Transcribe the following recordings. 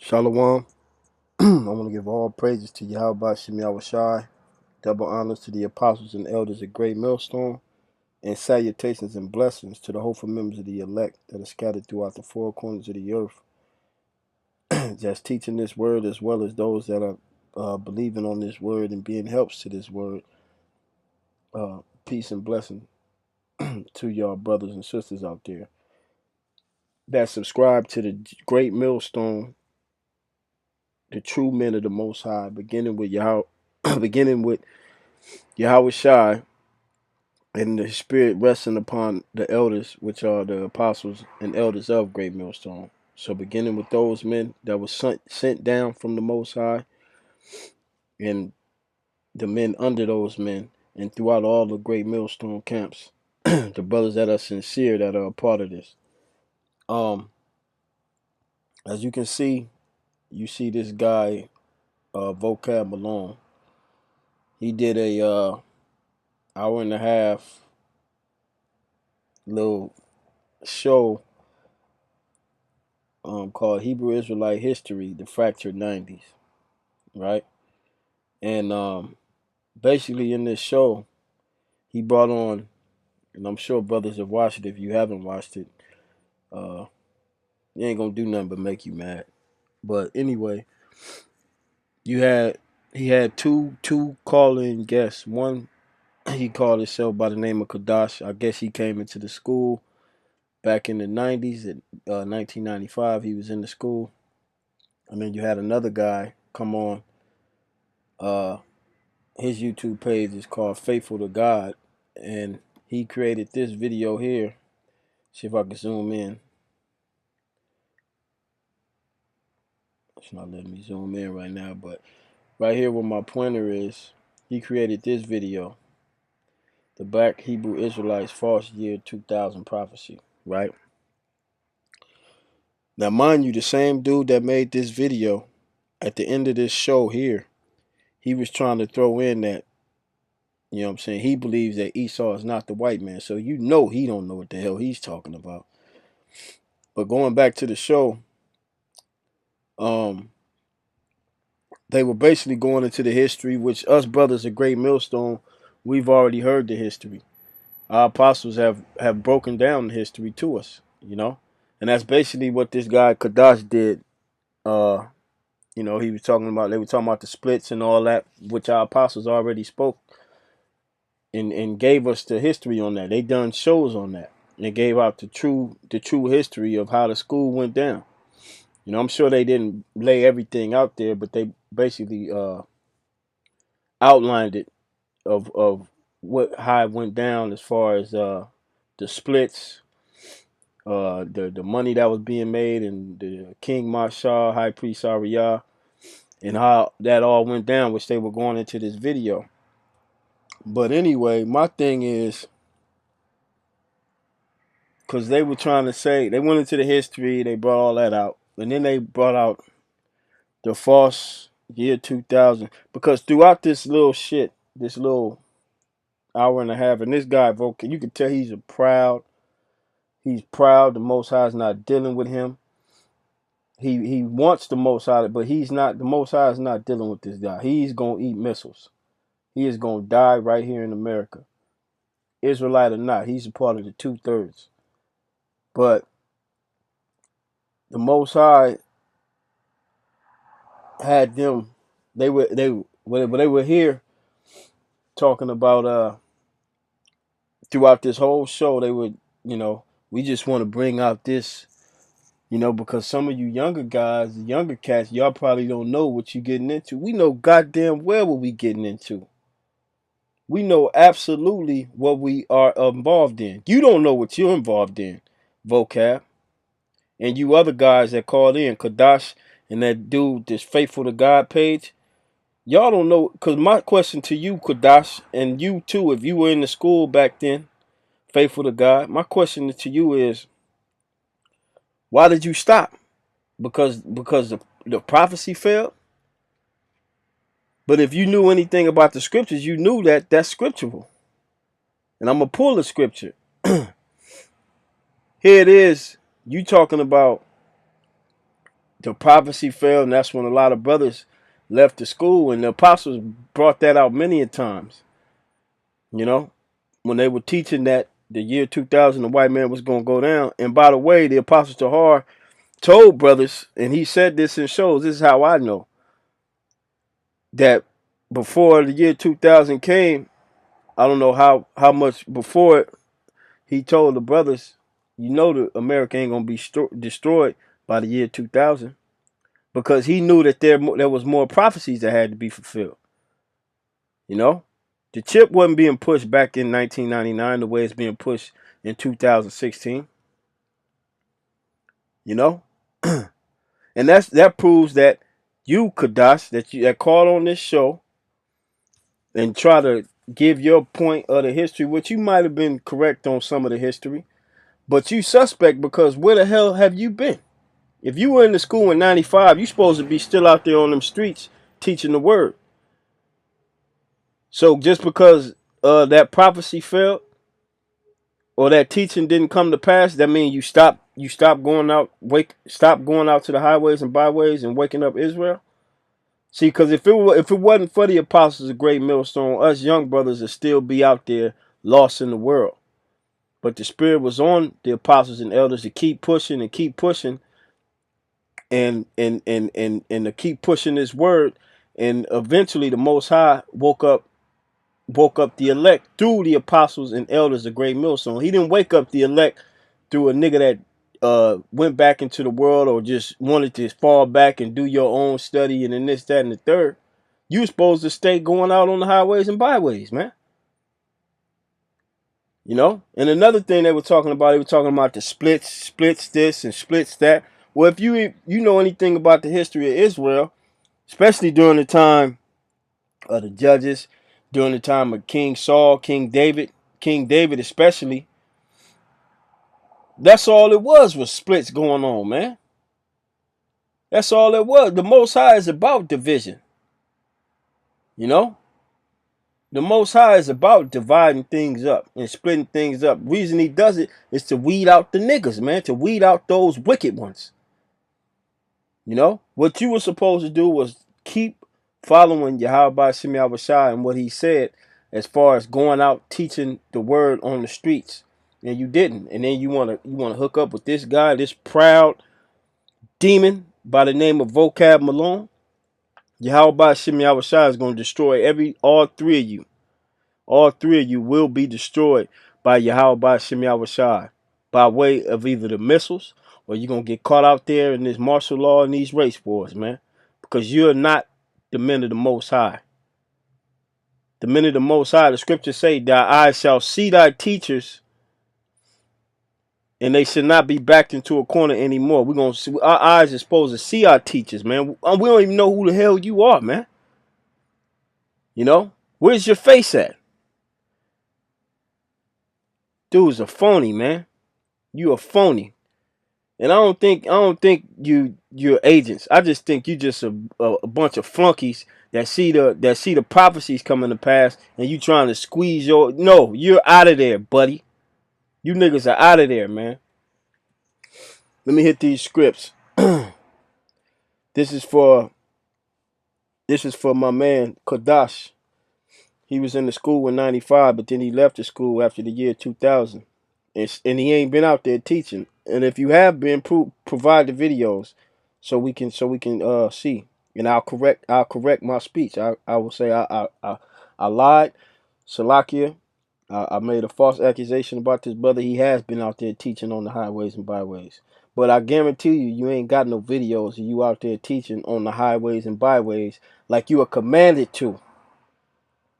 Shalom. I want to give all praises to Yahweh Shem Yahushai, double honors to the apostles and elders of Great Millstone, and salutations and blessings to the hopeful members of the elect that are scattered throughout the four corners of the earth, that's teaching this word as well as those that are believing on this word and being helps to this word. Peace and blessing to y'all brothers and sisters out there that subscribe to the Great Millstone, the true men of the Most High, beginning with Yahweh Shai, and the spirit resting upon the elders, which are the apostles and elders of Great Millstone. So beginning with those men that were sent down from the Most High, and the men under those men, and throughout all the Great Millstone camps, the brothers that are sincere that are a part of this. As you can see, you see this guy, Vocab Malone. He did a hour and a half little show called Hebrew Israelite History, the Fractured 90's, right? And basically in this show, he brought on, and I'm sure brothers have watched it. If you haven't watched it, uh, it ain't gonna do nothing but make you mad. But anyway, he had two call-in guests. One, he called himself by the name of Kadash. I guess he came into the school back in the 90's, in 1995. He was in the school. And then you had another guy come on. His YouTube page is called Faithful to God, and he created this video here. See if I can zoom in. It's not letting me zoom in right now, but right here where my pointer is, he created this video. The Black Hebrew Israelites False Year 2000 Prophecy, right? Now, mind you, the same dude that made this video, at the end of this show here, he was trying to throw in that, you know what I'm saying, he believes that Esau is not the white man. So you know he don't know what the hell he's talking about. But going back to the show, they were basically going into the history, which us brothers of Great Millstone, we've already heard the history. Our apostles have broken down the history to us, you know? And that's basically what this guy Kadash did. You know, they were talking about the splits and all that, which our apostles already spoke and gave us the history on that. They done shows on that. And gave out the true history of how the school went down. You know, I'm sure they didn't lay everything out there, but they basically outlined it of how it went down as far as the splits, the money that was being made, and the King Marshal, High Priest Ariyah, and how that all went down, which they were going into this video. But anyway, my thing is, because they were trying to say, they went into the history, they brought all that out, and then they brought out the false year 2000, because throughout this little shit, this little hour and a half, and this guy, you can tell he's proud. He's proud the Most High is not dealing with him. He wants the Most High, but he's not. The Most High is not dealing with this guy. He's gonna eat missiles. He is gonna die right here in America, Israelite or not. He's a part of the 2/3. But the Most High had them. When they were here talking about throughout this whole show, they would, you know, we just want to bring out this, you know, because some of you younger guys, younger cats, y'all probably don't know what you're getting into. We know goddamn well what we getting into. We know absolutely what we are involved in. You don't know what you're involved in, Vocab. And you other guys that called in, Kadash and that dude, this Faithful to God page, y'all don't know. Because my question to you, Kadash, and you too, if you were in the school back then, Faithful to God, my question to you is, why did you stop? Because the prophecy failed? But if you knew anything about the scriptures, you knew that that's scriptural. And I'm going to pull the scripture. Here it is. You talking about the prophecy failed, and that's when a lot of brothers left the school, and the apostles brought that out many a times. You know, when they were teaching that the year 2000, the white man was going to go down. And by the way, the apostle Tahar told brothers, and he said this in shows, this is how I know, that before the year 2000 came, I don't know how much before it, he told the brothers, you know, the America ain't going to be destroyed by the year 2000, because he knew that there was more prophecies that had to be fulfilled. You know, the chip wasn't being pushed back in 1999 the way it's being pushed in 2016. You know, and that proves that you, Kadash, that called on this show and try to give your point of the history, which you might have been correct on some of the history, but you suspect, because where the hell have you been? If you were in the school in 95, you supposed to be still out there on them streets teaching the word. So just because that prophecy failed or that teaching didn't come to pass, that means you stop going out to the highways and byways and waking up Israel. See, because if it wasn't for the apostles of Great Millstone, us young brothers would still be out there lost in the world. But the spirit was on the apostles and elders to keep pushing and keep pushing, and to keep pushing this word. And eventually the Most High woke up the elect through the apostles and elders of Great Millstone. He didn't wake up the elect through a nigga that went back into the world or just wanted to fall back and do your own study and then this, that, and the third. You supposed to stay going out on the highways and byways, man. You know? And another thing they were talking about the splits this and splits that. Well, if you know anything about the history of Israel, especially during the time of the judges, during the time of King Saul, King David especially, that's all it was splits going on, man. That's all it was. The Most High is about division. You know? The Most High is about dividing things up and splitting things up. Reason he does it is to weed out the niggas, man. To weed out those wicked ones. You know? What you were supposed to do was keep following Yahweh Shemi Awashai and what he said as far as going out teaching the word on the streets. And you didn't. And then you wanna hook up with this guy, this proud demon by the name of Vocab Malone. Yahweh Shemi Awashai is going to destroy all three of you. All three of you will be destroyed by Yahweh Shemi Awashai by way of either the missiles, or you're going to get caught out there in this martial law and these race wars, man. Because you're not the men of the Most High. The men of the Most High, the scriptures say, thy eyes shall see thy teachers, and they should not be backed into a corner anymore. We're going to see, our eyes are supposed to see our teachers, man. We don't even know who the hell you are, man. You know? Where's your face at? Dude's a phony, man. You a phony. And I don't think you're agents. I just think you just a bunch of flunkies that see the prophecies coming to pass, and you trying to squeeze no, you're out of there, buddy. You niggas are out of there, man. Let me hit these scripts. This is for my man Kadash. He was in the school in 95, but then he left the school after the year 2000. And he ain't been out there teaching. And if you have been, provide the videos so we can see. And I'll correct my speech. I will say I lied. Salakia. I made a false accusation about this brother. He has been out there teaching on the highways and byways. But I guarantee you ain't got no videos of you out there teaching on the highways and byways like you are commanded to.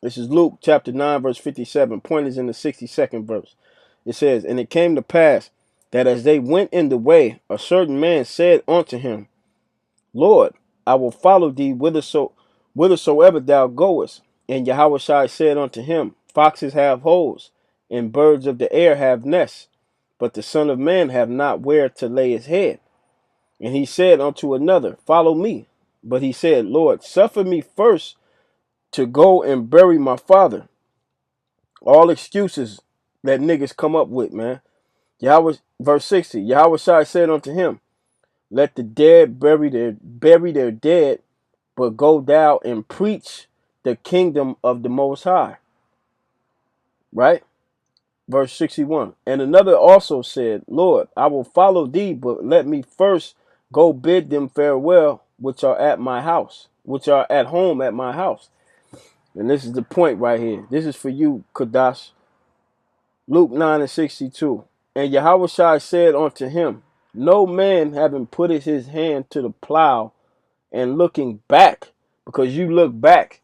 This is Luke chapter 9, verse 57. Point is in the 62nd verse. It says, and it came to pass that as they went in the way, a certain man said unto him, Lord, I will follow thee whithersoever thou goest. And Yahushua said unto him, foxes have holes, and birds of the air have nests, but the Son of Man have not where to lay his head. And he said unto another, follow me. But he said, Lord, suffer me first to go and bury my father. All excuses that niggas come up with, man. Verse 60, Yahushua said unto him, Let the dead bury their dead, but go down and preach the kingdom of the Most High. Right? Verse 61. And another also said, Lord, I will follow thee, but let me first go bid them farewell, which are at my house, which are at home at my house. And this is the point right here. This is for you, Kadash. Luke 9:62. And Yahushua said unto him, no man having put his hand to the plow and looking back, because you look back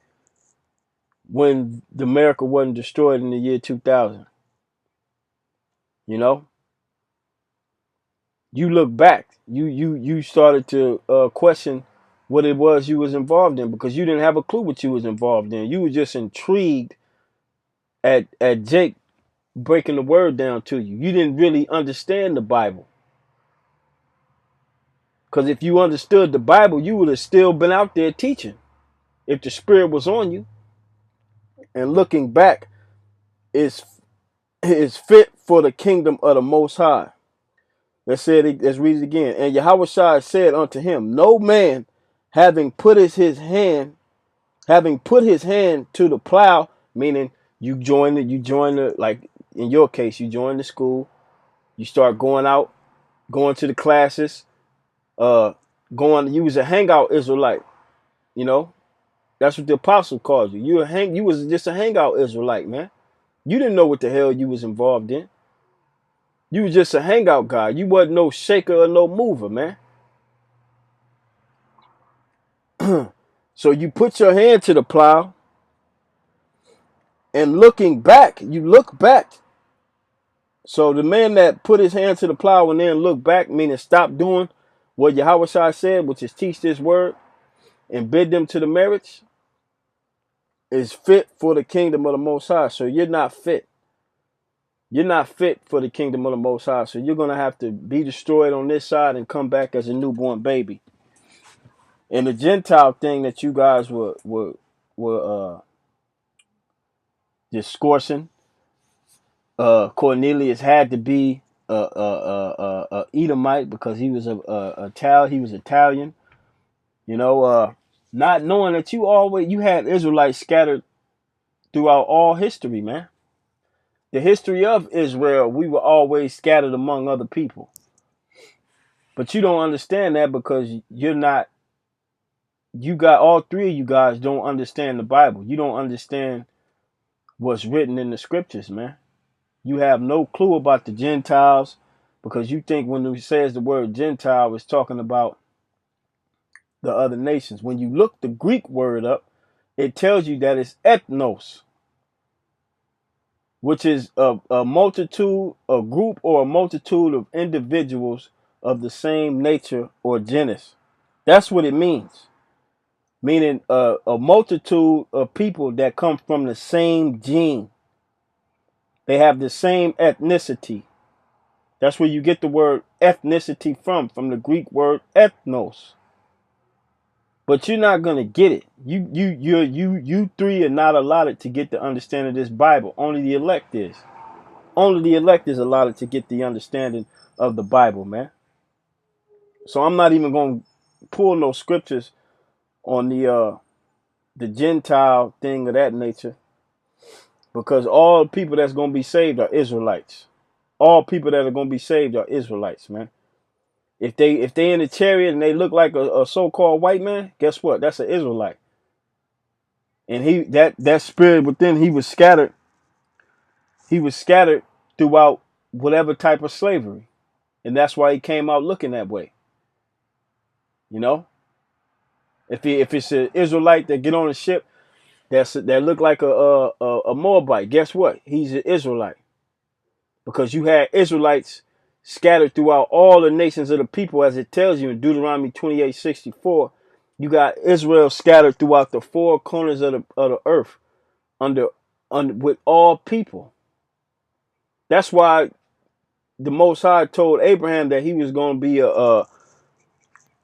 when the America wasn't destroyed in the year 2000. You know, you look back, you started to question what it was you was involved in, because you didn't have a clue what you was involved in. You were just intrigued at Jake breaking the word down to you. You didn't really understand the Bible. Because if you understood the Bible, you would have still been out there teaching if the Spirit was on you. And looking back is fit for the kingdom of the Most High. Let's read it again. And Yahushua said unto him, no man having put his hand to the plow, meaning you join the, like in your case, you join the school, you start going out, going to the classes, you was a hangout Israelite, you know. That's what the apostle called you. You was just a hangout Israelite, man. You didn't know what the hell you was involved in. You was just a hangout guy. You wasn't no shaker or no mover, man. So you put your hand to the plow, and looking back, you look back. So the man that put his hand to the plow and then look back, meaning stop doing what Yahushua said, which is teach this word and bid them to the marriage, is fit for the kingdom of the Most High. So you're not fit. You're not fit for the kingdom of the Most High. So you're going to have to be destroyed on this side and come back as a newborn baby. And the Gentile thing that you guys were discoursing, Cornelius had to be a Edomite because he was Italian. You know, not knowing that you had Israelites scattered throughout all history, man. The history of Israel, we were always scattered among other people. But you don't understand that because all three of you guys don't understand the Bible. You don't understand what's written in the scriptures, man. You have no clue about the Gentiles because you think when it says the word Gentile, it's talking about the other nations. When you look the Greek word up, it tells you that it's ethnos, which is a multitude, a group or a multitude of individuals of the same nature or genus. That's what it means. Meaning a multitude of people that come from the same gene. They have the same ethnicity. That's where you get the word ethnicity from the Greek word ethnos. But you're not gonna get it. You three are not allotted to get the understanding of this Bible. Only the elect is. Only the elect is allotted to get the understanding of the Bible, man. So I'm not even gonna pull no scriptures on the Gentile thing of that nature, because all people that's gonna be saved are Israelites. All people that are gonna be saved are Israelites, man. If they in the chariot and they look like a so-called white man, guess what? That's an Israelite. And that spirit within, he was scattered. He was scattered throughout whatever type of slavery. And that's why he came out looking that way. You know? If it's an Israelite that get on a ship that look like a Moabite, guess what? He's an Israelite. Because you had Israelites scattered throughout all the nations of the people, as it tells you in Deuteronomy 28:64. You got Israel scattered throughout the four corners of the earth under with all people. That's why the Most High told Abraham that he was going to be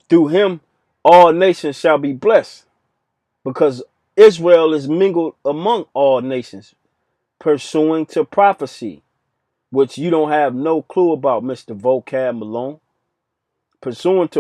through him all nations shall be blessed, because Israel is mingled among all nations, pursuing to prophecy, which you don't have no clue about, Mr. Vocab Malone. Pursuing to